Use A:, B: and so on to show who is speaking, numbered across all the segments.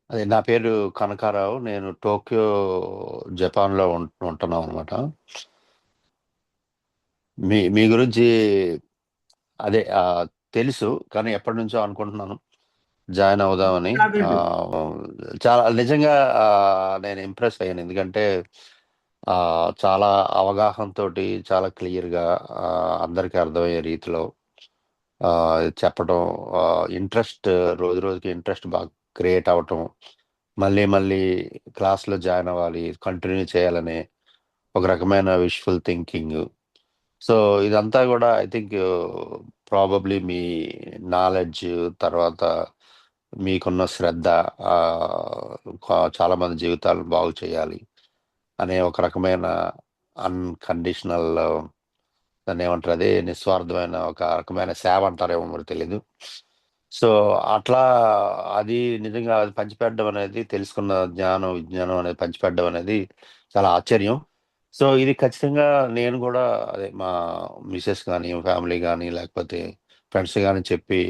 A: అదే నా పేరు కనకారావు. నేను టోక్యో, జపాన్‌లో ఉంటున్నాం అనమాట. మీ మీ గురించి అదే తెలుసు. కానీ ఎప్పటినుంచో అనుకుంటున్నాను జాయిన్ అవుదామని.
B: కాదండి.
A: చాలా నిజంగా నేను ఇంప్రెస్ అయ్యాను. ఎందుకంటే చాలా అవగాహనతోటి, చాలా క్లియర్‌గా అందరికీ అర్థమయ్యే రీతిలో చెప్పడం, ఇంట్రెస్ట్ రోజు రోజుకి ఇంట్రెస్ట్ బాగా క్రియేట్ అవ్వటం. మళ్ళీ మళ్ళీ క్లాస్‌లో జాయిన్ అవ్వాలి, కంటిన్యూ చేయాలనే ఒక రకమైన విష్‌ఫుల్ థింకింగ్. సో, ఇదంతా గూడా I think probably me knowledge, తర్వాత మీకున్న శ్రద్ధ, చాలా మంది జీవితాలను బాగు చేయాలి అనే ఒక రకమైన అన్‌కండిషనల్, దాన్నేమంటారు, అది నిస్వార్థమైన ఒక రకమైన సేవ అంటారేమో మరి తెలీదు. సో, అట్లా అది నిజంగా అది పంచిపెట్టడం అనేది, తెలుసుకున్న జ్ఞానం, విజ్ఞానం అనేది పంచిపెట్టడం అనేది చాలా ఆశ్చర్యం. సో, ఇది ఖచ్చితంగా నేను గూడా అదే మా మిసెస్ గాని, ఫ్యామిలీ గాని, లేకపోతే ఫ్రెండ్స్ గాని చెప్పి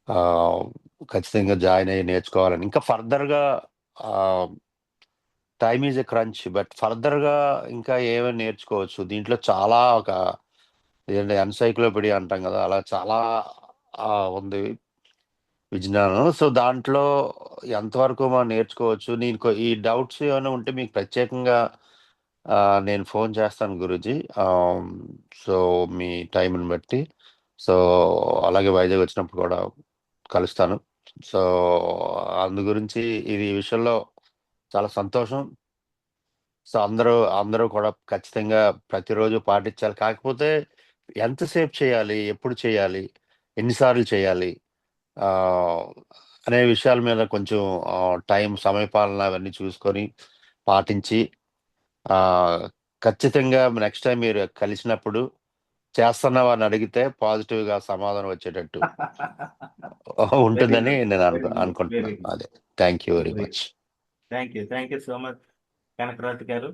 A: ఆహ్, ఖచ్చితంగా జాయిన్ అయ్యి నేర్చుకోవాలని. ఇంకా ఫర్దర్‌గా ఆహ్, time is a crunch. But ఫర్దర్‌గా ఇంకా ఏమేమి నేర్చుకోవచ్చు. దీంట్లో చాలా ఒక ఏంటి ఎన్‌సైక్లోపీడియా అంటాం గదా! అలా చాలా ఉంది విజ్ఞానం. సో, దాంట్లో ఎంతవరకు మనం నేర్చుకోవచ్చు? నీకు ఈ డౌట్స్ ఏమైనా ఉంటే మీకు ప్రత్యేకంగా నేను ఫోను చేస్తాను గురూజీ. సో, మీ టైంని బట్టి. సో, అలాగే వైజాగ్ వచ్చినప్పుడు కూడా కలుస్తాను. సో, అందు గురించి ఇది ఈ విషయంలో చాలా సంతోషం. సో, అందరూ కూడా ఖచ్చితంగా ప్రతిరోజు పాటించాలి. కాకపోతే ఎంతసేపు చేయాలి? ఎప్పుడు చేయాలి? ఎన్ని సార్లు చేయాలి? ఆహ్, అనే విషయాల మీద కొంచెం సమయపాలన అవన్నీ చూసుకొని, పాటించి, ఆహ్, ఖచ్చితంగా నెక్స్ట్ టైమ్ మీరు కలిసినప్పుడు చేస్తున్నావా అని అడిగితే పాజిటివ్‌గా సమాధానం వచ్చేటట్టు
B: వెరీ
A: ఉంటుందని
B: గుడ్.
A: నేను
B: వెరీ గుడ్. వెరీ
A: అనుకుంటున్నాను.
B: గుడ్.
A: అదే. Thank you very
B: very
A: much.
B: Thank you. Thank you so much Kanakaraju గారు.